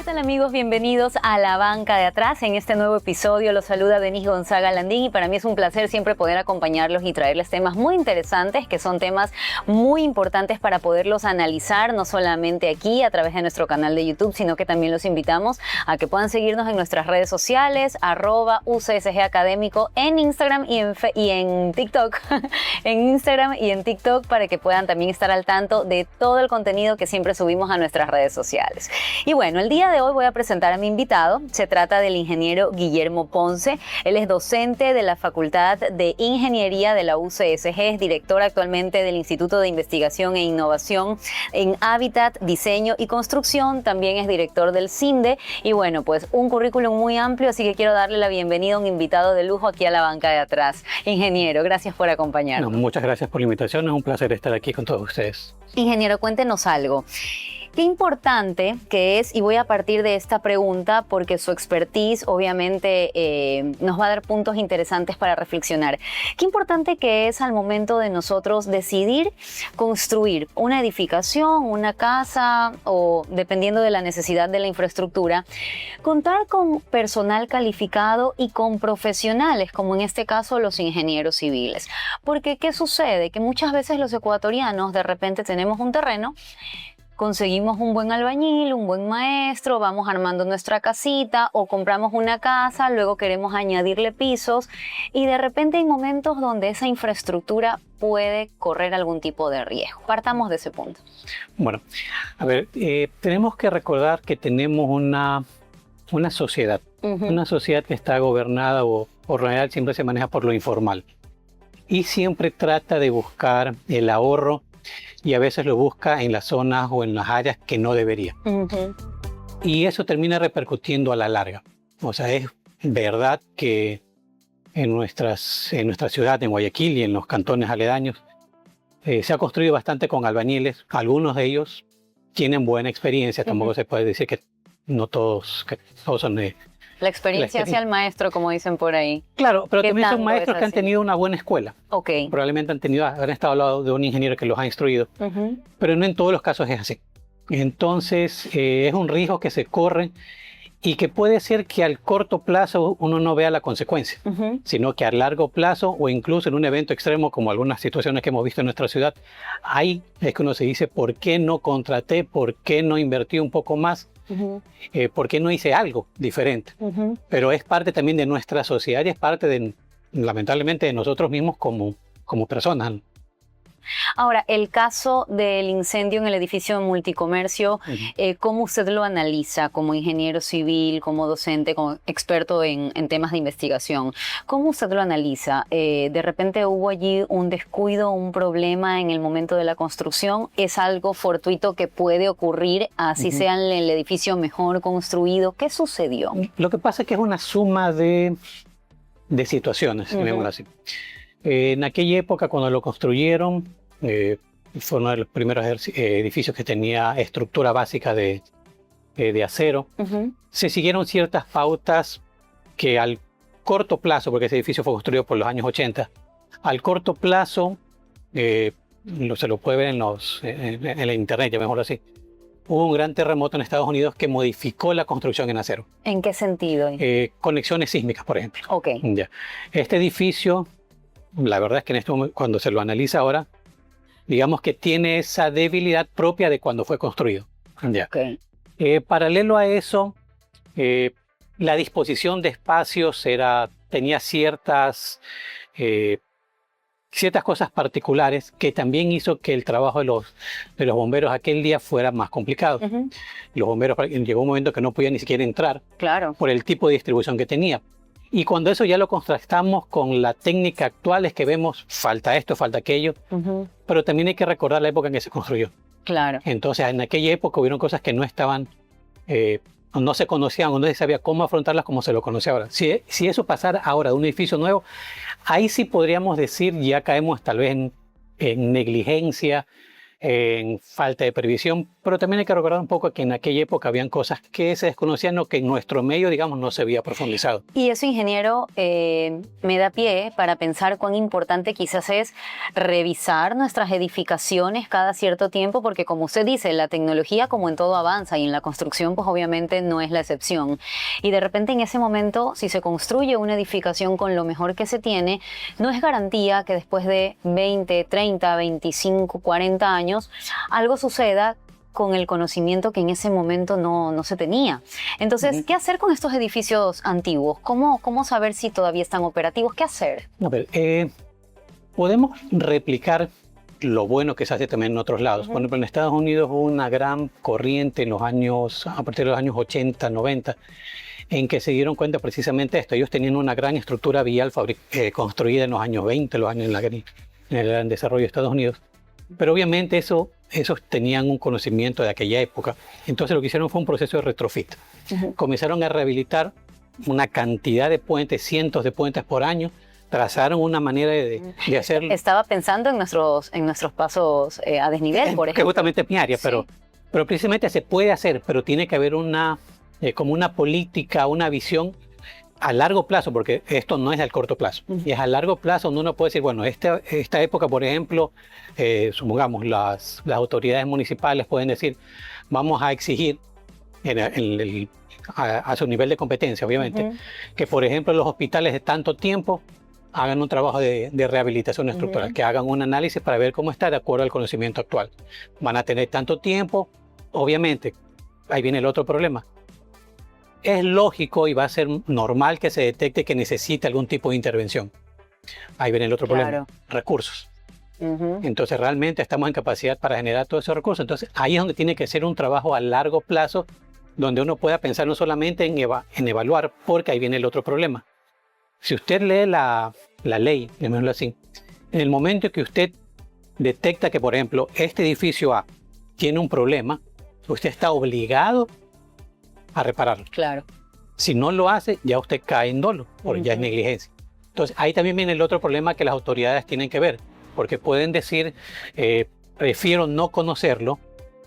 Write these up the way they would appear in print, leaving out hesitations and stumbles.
¿Qué tal, amigos? Bienvenidos a La Banca de Atrás. En este nuevo episodio los saluda Denise Gonzaga Landín y para mí es un placer siempre poder acompañarlos y traerles temas muy interesantes, que son temas muy importantes para poderlos analizar, no solamente aquí a través de nuestro canal de YouTube, sino que también los invitamos a que puedan seguirnos en nuestras redes sociales, @UCSG Académico en Instagram y en TikTok, en Instagram y en TikTok, para que puedan también estar al tanto de todo el contenido que siempre subimos a nuestras redes sociales. Y bueno, el día de hoy voy a presentar a mi invitado. Se trata del ingeniero Guillermo Ponce. Él es docente de la Facultad de Ingeniería de la UCSG, es director actualmente del Instituto de Investigación e Innovación en Hábitat, Diseño y Construcción. También es director del CINDE y bueno, pues un currículum muy amplio, así que quiero darle la bienvenida a un invitado de lujo aquí a La Banca de Atrás. Ingeniero, gracias por acompañarnos. Muchas gracias por la invitación. Es un placer estar aquí con todos ustedes. Ingeniero, cuéntenos algo. Qué importante que es, y voy a partir de esta pregunta porque su expertise obviamente nos va a dar puntos interesantes para reflexionar. Qué importante que es al momento de nosotros decidir construir una edificación, una casa o dependiendo de la necesidad de la infraestructura, contar con personal calificado y con profesionales, como en este caso los ingenieros civiles. Porque ¿qué sucede? Que muchas veces los ecuatorianos de repente tenemos un terreno, conseguimos un buen albañil, un buen maestro, vamos armando nuestra casita o compramos una casa, luego queremos añadirle pisos y de repente hay momentos donde esa infraestructura puede correr algún tipo de riesgo. Partamos de ese punto. Bueno, a ver, tenemos que recordar que tenemos una sociedad, una sociedad que está gobernada o por lo general siempre se maneja por lo informal y siempre trata de buscar el ahorro y a veces lo busca en las zonas o en las áreas que no debería. Y eso termina repercutiendo a la larga. O sea, es verdad que en nuestra ciudad, en Guayaquil y en los cantones aledaños, se ha construido bastante con albañiles. Algunos de ellos tienen buena experiencia. Tampoco se puede decir que no todos, son de... La experiencia hacia el maestro, como dicen por ahí. Claro, pero también son maestros que han tenido una buena escuela. Okay. Probablemente han estado al lado de un ingeniero que los ha instruido. Pero no en todos los casos es así. Entonces, es un riesgo que se corre y que puede ser que al corto plazo uno no vea la consecuencia, sino que a largo plazo o incluso en un evento extremo como algunas situaciones que hemos visto en nuestra ciudad, ahí es que uno se dice, ¿por qué no contraté? ¿Por qué no invertí un poco más? ¿Por qué no hice algo diferente? Pero es parte también de nuestra sociedad y es parte lamentablemente, de nosotros mismos como personas. Ahora, el caso del incendio en el edificio de Multicomercio, ¿cómo usted lo analiza como ingeniero civil, como docente, como experto en temas de investigación? ¿Cómo usted lo analiza? ¿De repente hubo allí un descuido, un problema en el momento de la construcción? ¿Es algo fortuito que puede ocurrir, así sea en el edificio mejor construido? ¿Qué sucedió? Lo que pasa es que es una suma de situaciones, digámoslo así. En aquella época, cuando lo construyeron, fue uno de los primeros edificios que tenía estructura básica de acero. Se siguieron ciertas pautas que al corto plazo, porque ese edificio fue construido por los años 80, al corto plazo, se lo puede ver en la internet, llamémoslo así, hubo un gran terremoto en Estados Unidos que modificó la construcción en acero. ¿En qué sentido? Conexiones sísmicas, por ejemplo. Okay. Ya. Este edificio, la verdad es que en este momento, cuando se lo analiza ahora, digamos que tiene esa debilidad propia de cuando fue construido. Ya. Okay. Paralelo a eso, la disposición de espacios tenía ciertas cosas particulares que también hizo que el trabajo de los bomberos aquel día fuera más complicado. Los bomberos llegó un momento que no podían ni siquiera entrar, claro, por el tipo de distribución que tenía. Y cuando eso ya lo contrastamos con la técnica actual es que vemos falta esto, falta aquello, pero también hay que recordar la época en que se construyó. Claro. Entonces en aquella época hubieron cosas que no estaban, no se conocían o no se sabía cómo afrontarlas como se lo conoce ahora. Si eso pasara ahora de un edificio nuevo, ahí sí podríamos decir ya caemos tal vez en negligencia, en falta de previsión, pero también hay que recordar un poco que en aquella época habían cosas que se desconocían o que en nuestro medio, digamos, no se había profundizado. Y eso, ingeniero, me da pie para pensar cuán importante quizás es revisar nuestras edificaciones cada cierto tiempo, porque como usted dice, la tecnología como en todo avanza y en la construcción pues obviamente no es la excepción. Y de repente en ese momento, si se construye una edificación con lo mejor que se tiene, no es garantía que después de 20, 30, 25, 40 años algo suceda con el conocimiento que en ese momento no se tenía. Entonces, ¿qué hacer con estos edificios antiguos? ¿Cómo saber si todavía están operativos? ¿Qué hacer? A ver, podemos replicar lo bueno que se hace también en otros lados. Por ejemplo, en Estados Unidos hubo una gran corriente en los años, a partir de los años 80, 90, en que se dieron cuenta precisamente de esto. Ellos tenían una gran estructura vial construida en los años 20, los años en el gran desarrollo de Estados Unidos. Pero obviamente esos tenían un conocimiento de aquella época. Entonces lo que hicieron fue un proceso de retrofit. Comenzaron a rehabilitar una cantidad de puentes, cientos de puentes por año. Trazaron una manera de hacerlo. Estaba pensando en nuestros pasos a desnivel, por ejemplo. Que justamente es mi área, Sí. pero precisamente se puede hacer, pero tiene que haber como una política, una visión a largo plazo, porque esto no es al corto plazo, y es a largo plazo donde uno puede decir, bueno, esta época, por ejemplo, supongamos, las autoridades municipales pueden decir, vamos a exigir a su nivel de competencia, obviamente, que, por ejemplo, los hospitales de tanto tiempo hagan un trabajo de rehabilitación estructural, que hagan un análisis para ver cómo está de acuerdo al conocimiento actual. Van a tener tanto tiempo, obviamente, ahí viene el otro problema. Es lógico y va a ser normal que se detecte que necesita algún tipo de intervención. Ahí viene el otro problema, recursos. Entonces realmente estamos en capacidad para generar todos esos recursos. Entonces ahí es donde tiene que ser un trabajo a largo plazo, donde uno pueda pensar no solamente en evaluar, porque ahí viene el otro problema. Si usted lee la ley, llamémoslo así, en el momento que usted detecta que, por ejemplo, este edificio A tiene un problema, usted está obligado a repararlo. Claro. Si no lo hace, ya usted cae en dolo, porque ya es negligencia. Entonces, ahí también viene el otro problema que las autoridades tienen que ver, porque pueden decir, prefiero no conocerlo,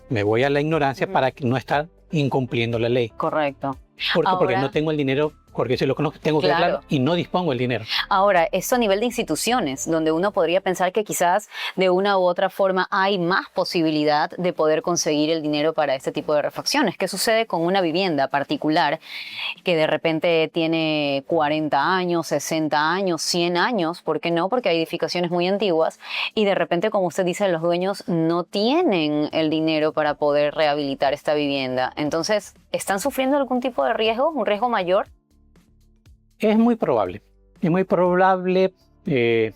me voy a la ignorancia para no estar incumpliendo la ley. Correcto. ¿Por qué? Porque no tengo el dinero, porque si lo conozco tengo que hablar y no dispongo del dinero. Ahora, esto a nivel de instituciones, donde uno podría pensar que quizás de una u otra forma hay más posibilidad de poder conseguir el dinero para este tipo de refacciones. ¿Qué sucede con una vivienda particular que de repente tiene 40 años, 60 años, 100 años? ¿Por qué no? Porque hay edificaciones muy antiguas y de repente, como usted dice, los dueños no tienen el dinero para poder rehabilitar esta vivienda. Entonces, ¿están sufriendo algún tipo de riesgo, un riesgo mayor? Es muy probable. Es muy probable. De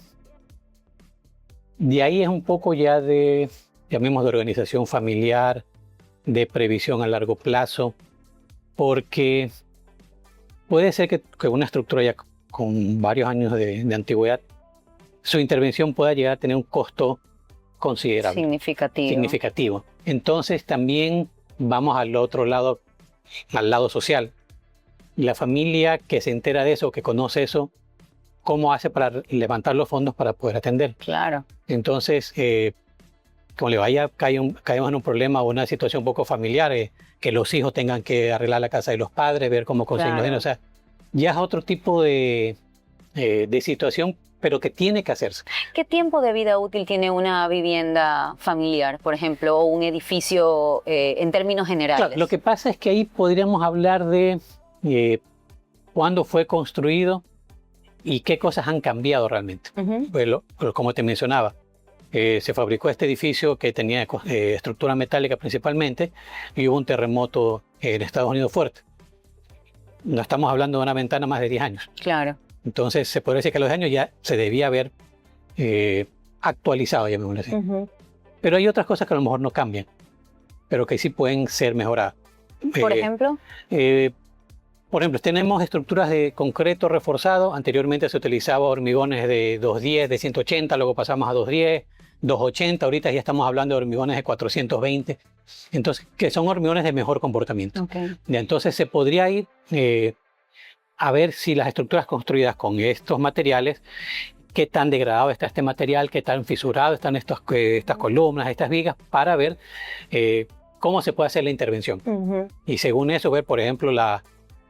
ahí es un poco ya de, llamemos, de organización familiar, de previsión a largo plazo, porque puede ser que una estructura ya con varios años de antigüedad, su intervención pueda llegar a tener un costo considerable. Significativo. Entonces también vamos al otro lado, al lado social. La familia que se entera de eso, que conoce eso, ¿cómo hace para levantar los fondos para poder atender? Claro. Entonces, como le vaya, caemos en un problema o una situación un poco familiar, que los hijos tengan que arreglar la casa de los padres, ver cómo conseguir los dinero. O sea, ya es otro tipo de situación, pero que tiene que hacerse. ¿Qué tiempo de vida útil tiene una vivienda familiar, por ejemplo, o un edificio en términos generales? Claro, lo que pasa es que ahí podríamos hablar de cuándo fue construido y qué cosas han cambiado realmente. Pues como te mencionaba, se fabricó este edificio que tenía estructura metálica principalmente y hubo un terremoto en Estados Unidos fuerte. No estamos hablando de una ventana más de 10 años. Claro. Entonces se podría decir que a los años ya se debía haber actualizado, llamémoslo así. Pero hay otras cosas que a lo mejor no cambian, pero que sí pueden ser mejoradas. ¿Por ejemplo? Por ejemplo, tenemos estructuras de concreto reforzado. Anteriormente se utilizaba hormigones de 210, de 180, luego pasamos a 210, 280. Ahorita ya estamos hablando de hormigones de 420. Entonces, que son hormigones de mejor comportamiento. Entonces se podría ir a ver si las estructuras construidas con estos materiales qué tan degradado está este material, qué tan fisurado están estas columnas, estas vigas, para ver cómo se puede hacer la intervención. Y según eso, ver, por ejemplo,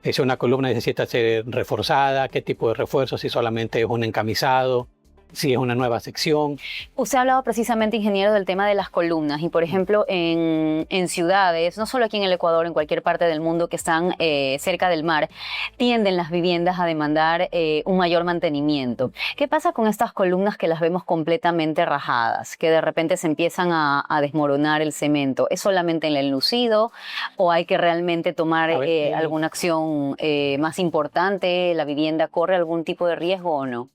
si una columna necesita ser reforzada, qué tipo de refuerzo, si solamente es un encamisado, si es una nueva sección. Usted ha hablado precisamente, ingeniero, del tema de las columnas y, por ejemplo, en ciudades, no solo aquí en el Ecuador, en cualquier parte del mundo que están cerca del mar, tienden las viviendas a demandar un mayor mantenimiento. ¿Qué pasa con estas columnas que las vemos completamente rajadas, que de repente se empiezan a desmoronar el cemento? ¿Es solamente en el enlucido o hay que realmente tomar alguna acción más importante? ¿La vivienda corre algún tipo de riesgo o no?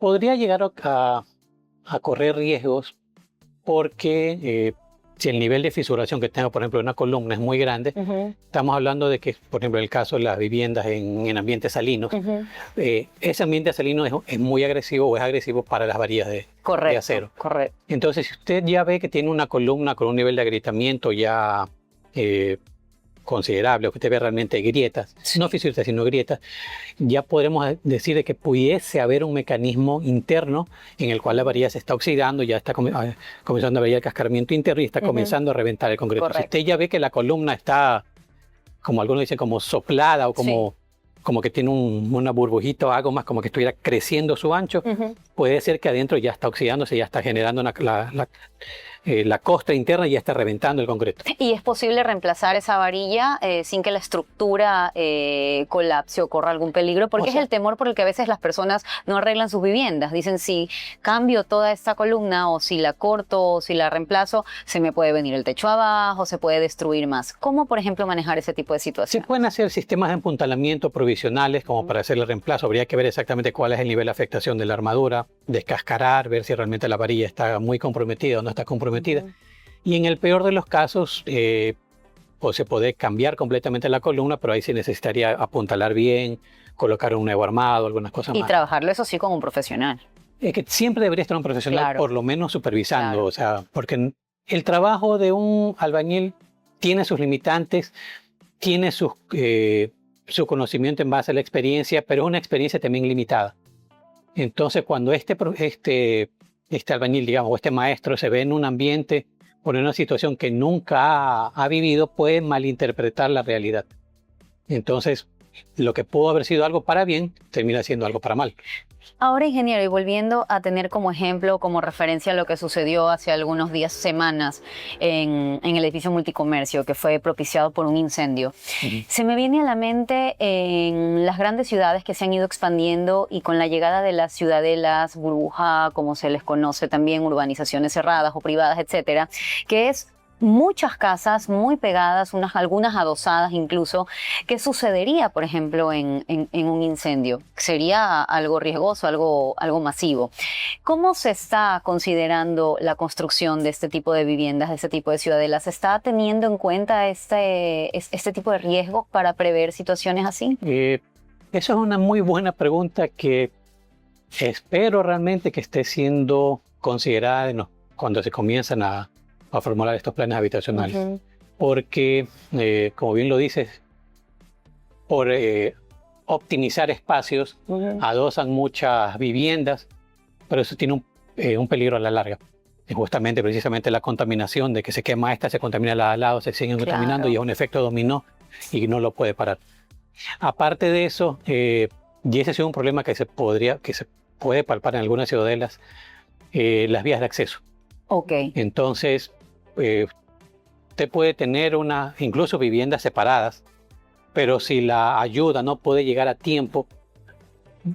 Podría llegar a correr riesgos porque si el nivel de fisuración que tenga, por ejemplo, una columna es muy grande, estamos hablando de que, por ejemplo, en el caso de las viviendas en ambientes salinos, ese ambiente salino es muy agresivo o es agresivo para las varillas de acero. Correcto. Entonces, si usted ya ve que tiene una columna con un nivel de agrietamiento ya considerable, o que usted ve realmente grietas, no fisuras, sino grietas, ya podremos decir de que pudiese haber un mecanismo interno en el cual la varilla se está oxidando, ya está comenzando a haber el cascaramiento interno y está comenzando a reventar el concreto. Si usted ya ve que la columna está, como algunos dicen, como soplada o como que tiene una burbujita o algo más, como que estuviera creciendo su ancho, puede ser que adentro ya está oxidándose, ya está generando la costra interna y ya está reventando el concreto. ¿Y es posible reemplazar esa varilla sin que la estructura colapse o corra algún peligro? Porque es el temor por el que a veces las personas no arreglan sus viviendas. Dicen, si cambio toda esta columna o si la corto o si la reemplazo, se me puede venir el techo abajo, se puede destruir más. ¿Cómo, por ejemplo, manejar ese tipo de situaciones? Se pueden hacer sistemas de empuntalamiento provisionales como para hacer el reemplazo. Habría que ver exactamente cuál es el nivel de afectación de la armadura, descascarar, ver si realmente la varilla está muy comprometida o no está comprometida. Y en el peor de los casos, pues se puede cambiar completamente la columna, pero ahí se necesitaría apuntalar bien, colocar un nuevo armado, algunas cosas más. Y trabajarlo, eso sí, con un profesional. Es que siempre debería estar un profesional, por lo menos supervisando, o sea, porque el trabajo de un albañil tiene sus limitantes, tiene su conocimiento en base a la experiencia, pero es una experiencia también limitada. Entonces, cuando este albañil, digamos, o este maestro se ve en un ambiente o en una situación que nunca ha vivido, puede malinterpretar la realidad. Entonces, lo que pudo haber sido algo para bien, termina siendo algo para mal. Ahora, ingeniero, y volviendo a tener como ejemplo, como referencia lo que sucedió hace algunos días, semanas, en el edificio Multicomercio, que fue propiciado por un incendio. Se me viene a la mente en las grandes ciudades que se han ido expandiendo y con la llegada de las ciudadelas, burbuja, como se les conoce también, urbanizaciones cerradas o privadas, etcétera, que es muchas casas muy pegadas, algunas adosadas incluso. ¿Qué sucedería, por ejemplo, en un incendio? Sería algo riesgoso, algo masivo. ¿Cómo se está considerando la construcción de este tipo de viviendas, de este tipo de ciudadelas? ¿Se está teniendo en cuenta este tipo de riesgos para prever situaciones así? Esa es una muy buena pregunta que espero realmente que esté siendo considerada cuando se comienzan a formular estos planes habitacionales. Porque, como bien lo dices, por optimizar espacios, adosan muchas viviendas, pero eso tiene un peligro a la larga. Es justamente, precisamente la contaminación de que se quema esta, se contamina la de al lado, se siguen contaminando y es un efecto dominó y no lo puede parar. Aparte de eso, y ese ha sido un problema que se puede palpar en algunas ciudadelas, las vías de acceso. Entonces, usted puede tener incluso viviendas separadas, pero si la ayuda no puede llegar a tiempo,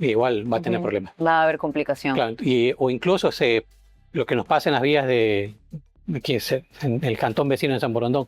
igual va a tener problemas. Va a haber complicación. Claro, o incluso lo que nos pasa en las vías en el cantón vecino de San Borondón,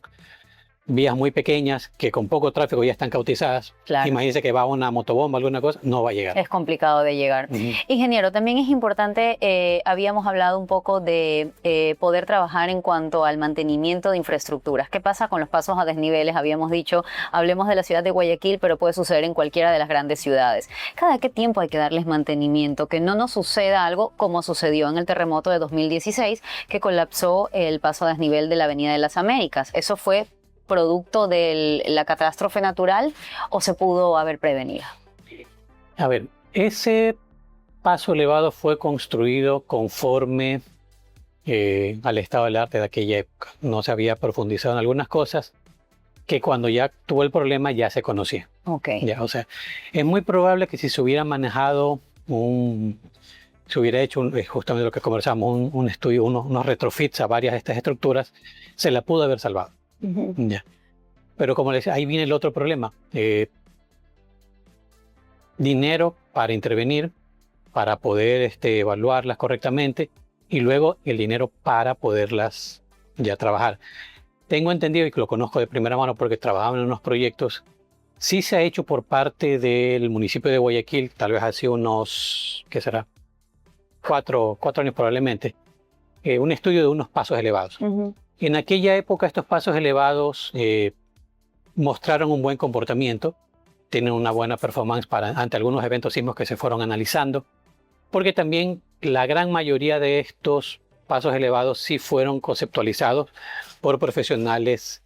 vías muy pequeñas que con poco tráfico ya están cautizadas. Imagínense que va una motobomba, alguna cosa, no va a llegar. Es complicado de llegar. Ingeniero, también es importante, habíamos hablado un poco de poder trabajar en cuanto al mantenimiento de infraestructuras. ¿Qué pasa con los pasos a desniveles? Habíamos dicho, hablemos de la ciudad de Guayaquil, pero puede suceder en cualquiera de las grandes ciudades. ¿Cada qué tiempo hay que darles mantenimiento? Que no nos suceda algo como sucedió en el terremoto de 2016, que colapsó el paso a desnivel de la Avenida de las Américas. Eso fue producto de la catástrofe natural o se pudo haber prevenido? A ver, ese paso elevado fue construido conforme al estado del arte de aquella época. No se había profundizado en algunas cosas que cuando ya tuvo el problema ya se conocía. Okay. Ya, o sea, es muy probable que si se hubiera manejado se hubiera hecho justamente lo que conversamos, un estudio, unos retrofits a varias de estas estructuras, se la pudo haber salvado. Ya. Pero como les decía, ahí viene el otro problema. Dinero para intervenir, para poder evaluarlas correctamente, y luego el dinero para poderlas ya trabajar. Tengo entendido, y que lo conozco de primera mano porque trabajaba en unos proyectos, sí se ha hecho por parte del municipio de Guayaquil, tal vez hace unos, ¿qué será? 4 años probablemente, un estudio de unos pasos elevados. En aquella época estos pasos elevados mostraron un buen comportamiento, tienen una buena performance ante algunos eventos sísmicos que se fueron analizando, porque también la gran mayoría de estos pasos elevados sí fueron conceptualizados por profesionales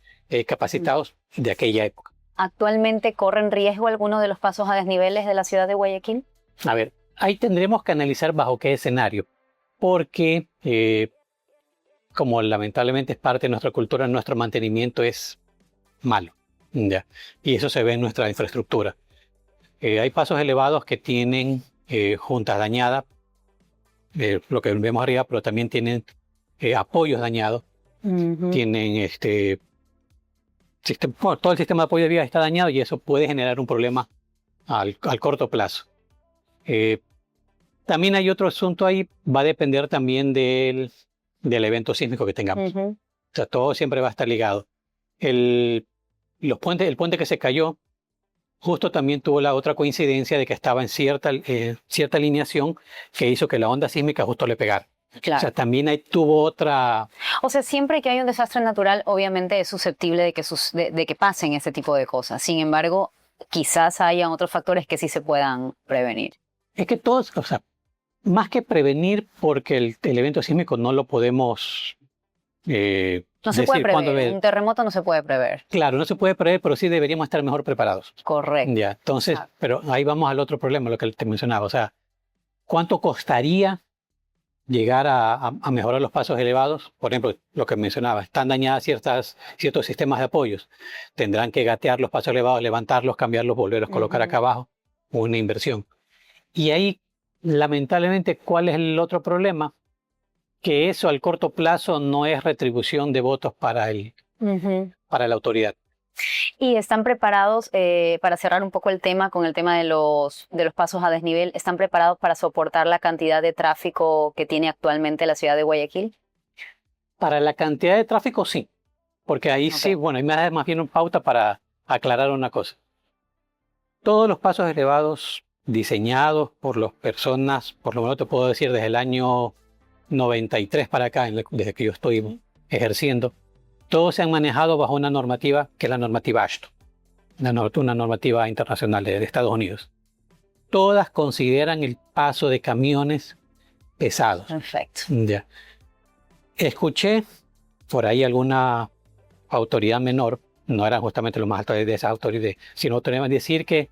capacitados de aquella época. ¿Actualmente corren riesgo algunos de los pasos a desniveles de la ciudad de Guayaquil? A ver, ahí tendremos que analizar bajo qué escenario, porque como lamentablemente es parte de nuestra cultura, nuestro mantenimiento es malo, ¿ya? Y eso se ve en nuestra infraestructura. Hay pasos elevados que tienen juntas dañadas, lo que vemos arriba, pero también tienen apoyos dañados, tienen todo el sistema de apoyo de vía está dañado y eso puede generar un problema al corto plazo. También hay otro asunto ahí, va a depender también del evento sísmico que tengamos. O sea, todo siempre va a estar ligado. El puente que se cayó, justo también tuvo la otra coincidencia de que estaba en cierta alineación que hizo que la onda sísmica justo le pegara. Claro. O sea, también ahí tuvo otra... O sea, siempre que hay un desastre natural, obviamente es susceptible de que pasen ese tipo de cosas. Sin embargo, quizás hayan otros factores que sí se puedan prevenir. Es que todos, o sea, más que prevenir, porque el evento sísmico no lo podemos no se puede prever. Un terremoto no se puede prever. Claro, no se puede prever, pero sí deberíamos estar mejor preparados. Correcto. Ya, entonces, pero ahí vamos al otro problema, lo que te mencionaba. O sea, ¿cuánto costaría llegar a mejorar los pasos elevados? Por ejemplo, lo que mencionaba, están dañadas ciertos sistemas de apoyos. Tendrán que gatear los pasos elevados, levantarlos, cambiarlos, volverlos a colocar acá abajo. Una inversión. Y ahí, lamentablemente, ¿cuál es el otro problema? Que eso al corto plazo no es retribución de votos para la autoridad. Y están preparados, para cerrar un poco el tema con el tema de los pasos a desnivel, ¿están preparados para soportar la cantidad de tráfico que tiene actualmente la ciudad de Guayaquil? Para la cantidad de tráfico sí, porque ahí sí, bueno, ahí me da más bien una pauta para aclarar una cosa. Todos los pasos elevados diseñados por las personas, por lo menos te puedo decir desde el año 93 para acá, desde que yo estoy ejerciendo, todos se han manejado bajo una normativa que es la normativa AASHTO, una normativa internacional de Estados Unidos. Todas consideran el paso de camiones pesados. Perfecto. Ya. Escuché por ahí alguna autoridad menor, no eran justamente los más altos de esas autoridades, sino autoridades, decir que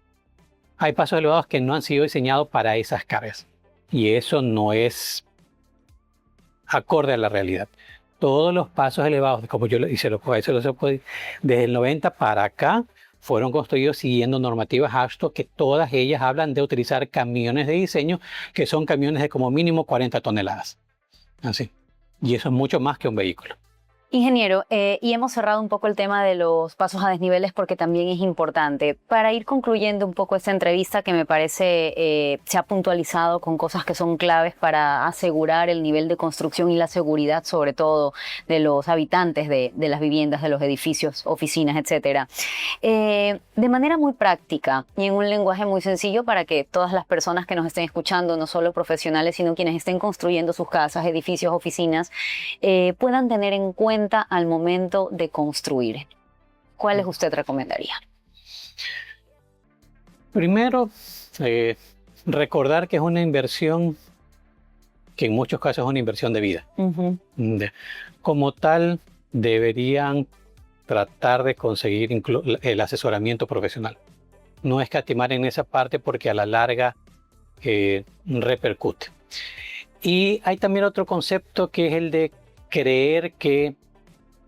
hay pasos elevados que no han sido diseñados para esas cargas. Y eso no es acorde a la realidad. Todos los pasos elevados, como yo hice, desde el 90 para acá, fueron construidos siguiendo normativas AASHTO, que todas ellas hablan de utilizar camiones de diseño, que son camiones de como mínimo 40 toneladas. Así. Y eso es mucho más que un vehículo. Ingeniero, y hemos cerrado un poco el tema de los pasos a desniveles porque también es importante. Para ir concluyendo un poco esta entrevista que me parece se ha puntualizado con cosas que son claves para asegurar el nivel de construcción y la seguridad, sobre todo de los habitantes de las viviendas, de los edificios, oficinas, etcétera. De manera muy práctica y en un lenguaje muy sencillo para que todas las personas que nos estén escuchando, no solo profesionales, sino quienes estén construyendo sus casas, edificios, oficinas, puedan tener en cuenta al momento de construir. ¿Cuáles usted recomendaría? Primero, recordar que es una inversión que en muchos casos es una inversión de vida. Como tal, deberían tratar de conseguir el asesoramiento profesional. No escatimar en esa parte porque a la larga repercute. Y hay también otro concepto que es el de creer que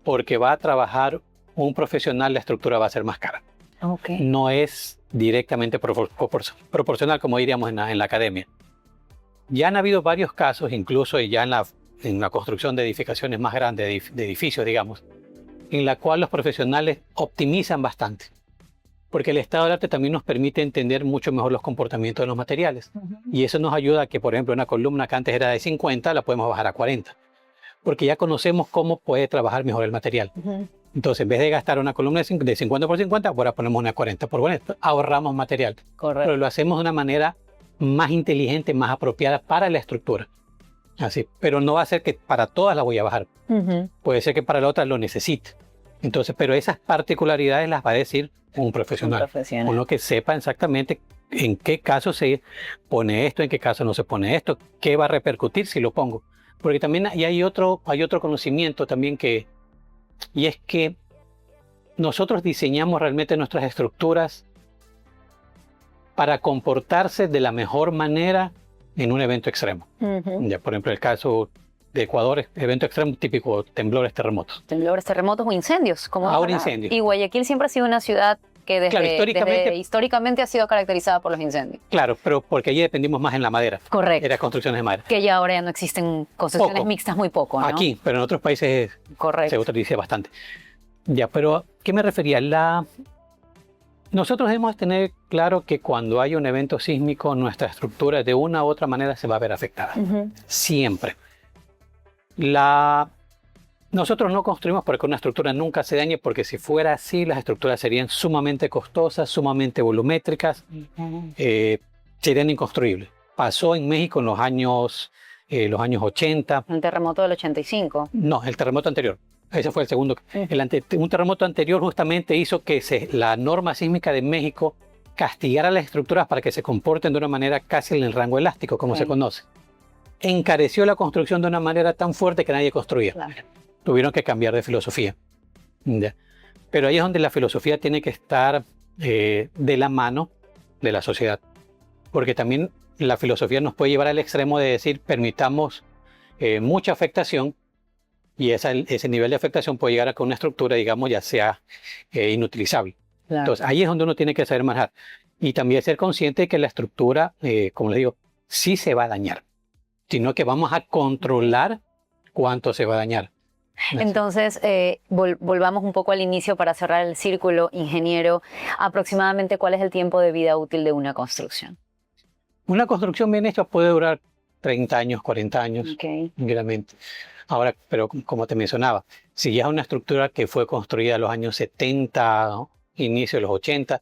porque va a trabajar un profesional la estructura va a ser más cara. Okay. No es directamente proporcional, como diríamos en la academia. Ya han habido varios casos, incluso ya en la construcción de edificaciones más grandes, de edificios, digamos, en la cual los profesionales optimizan bastante. Porque el estado del arte también nos permite entender mucho mejor los comportamientos de los materiales. Y eso nos ayuda a que, por ejemplo, una columna que antes era de 50, la podemos bajar a 40. Porque ya conocemos cómo puede trabajar mejor el material. Entonces, en vez de gastar una columna de 50 por 50, ahora ponemos una 40 por 40. Ahorramos material. Correcto. Pero lo hacemos de una manera más inteligente, más apropiada para la estructura. Así. Pero no va a ser que para todas la voy a bajar. Puede ser que para la otra lo necesite. Entonces, pero esas particularidades las va a decir un profesional. Uno que sepa exactamente en qué caso se pone esto, en qué caso no se pone esto, qué va a repercutir si lo pongo. Porque también hay otro conocimiento también y es que nosotros diseñamos realmente nuestras estructuras para comportarse de la mejor manera en un evento extremo. Ya, por ejemplo, el caso de Ecuador, evento extremo típico, temblores, terremotos. Temblores, terremotos o incendios. Como ahora incendios. Y Guayaquil siempre ha sido una ciudad que desde históricamente ha sido caracterizada por los incendios. Claro, pero porque allí dependimos más en la madera. Correcto. Era construcciones de madera. Que ya ahora ya no existen construcciones mixtas, muy poco, ¿no? Aquí, pero en otros países se utiliza bastante. Ya, pero ¿qué me refería? Nosotros debemos tener claro que cuando hay un evento sísmico, nuestra estructura de una u otra manera se va a ver afectada. Siempre. Nosotros no construimos para que una estructura nunca se dañe, porque si fuera así, las estructuras serían sumamente costosas, sumamente volumétricas, serían inconstruibles. Pasó en México en los años 80. ¿El terremoto del 85? No, el terremoto anterior. Ese fue el segundo. Un terremoto anterior justamente hizo que la norma sísmica de México castigara las estructuras para que se comporten de una manera casi en el rango elástico, como se conoce. Encareció la construcción de una manera tan fuerte que nadie construía. Claro. Tuvieron que cambiar de filosofía. ¿Ya? Pero ahí es donde la filosofía tiene que estar de la mano de la sociedad. Porque también la filosofía nos puede llevar al extremo de decir, permitamos mucha afectación, y ese nivel de afectación puede llegar a que una estructura, digamos, ya sea inutilizable. Claro. Entonces, ahí es donde uno tiene que saber manejar. Y también ser consciente de que la estructura, como les digo, sí se va a dañar, sino que vamos a controlar cuánto se va a dañar. Entonces, volvamos un poco al inicio para cerrar el círculo, ingeniero. Aproximadamente, ¿cuál es el tiempo de vida útil de una construcción? Una construcción bien hecha puede durar 30 años, 40 años, realmente. Ahora, pero como te mencionaba, si ya es una estructura que fue construida en los años 70, ¿no? Inicio de los 80,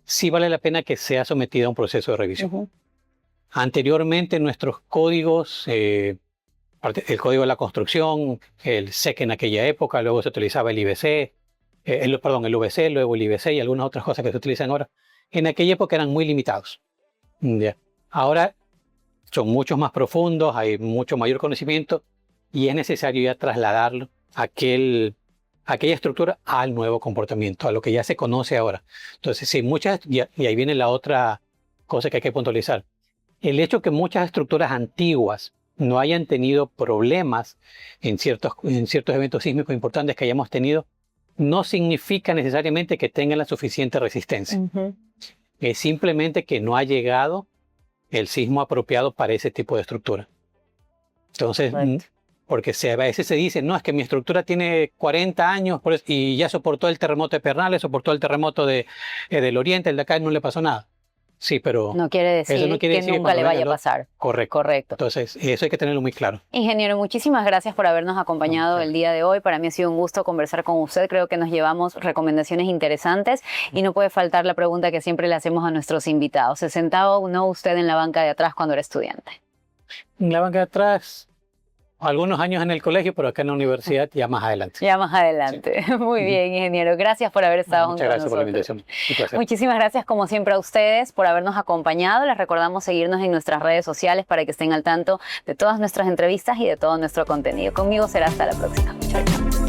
sí vale la pena que sea sometida a un proceso de revisión. Anteriormente, nuestros códigos, el código de la construcción, el SEC en aquella época, luego se utilizaba el IBC, el VC, luego el IBC y algunas otras cosas que se utilizan ahora. En aquella época eran muy limitados. ¿Ya? Ahora son mucho más profundos, hay mucho mayor conocimiento y es necesario ya trasladarlo aquella estructura al nuevo comportamiento, a lo que ya se conoce ahora. Entonces, sí, y ahí viene la otra cosa que hay que puntualizar. El hecho que muchas estructuras antiguas no hayan tenido problemas en ciertos eventos sísmicos importantes que hayamos tenido, no significa necesariamente que tengan la suficiente resistencia. Es simplemente que no ha llegado el sismo apropiado para ese tipo de estructura. Entonces, porque a veces se dice, no, es que mi estructura tiene 40 años y ya soportó el terremoto de Pernales, soportó el terremoto del Oriente, el de acá no le pasó nada. Sí, pero no quiere decir que nunca le vaya a pasar. Correcto. Entonces, eso hay que tenerlo muy claro. Ingeniero, muchísimas gracias por habernos acompañado el día de hoy. Para mí ha sido un gusto conversar con usted. Creo que nos llevamos recomendaciones interesantes y no puede faltar la pregunta que siempre le hacemos a nuestros invitados. ¿Se sentaba o no usted en la banca de atrás cuando era estudiante? En la banca de atrás, algunos años en el colegio, pero acá en la universidad ya más adelante. Ya más adelante. Sí. Muy bien, ingeniero. Gracias por haber estado junto con nosotros. Muchas gracias por la invitación. Muchísimas gracias, como siempre, a ustedes por habernos acompañado. Les recordamos seguirnos en nuestras redes sociales para que estén al tanto de todas nuestras entrevistas y de todo nuestro contenido. Conmigo será hasta la próxima. Chao, chao.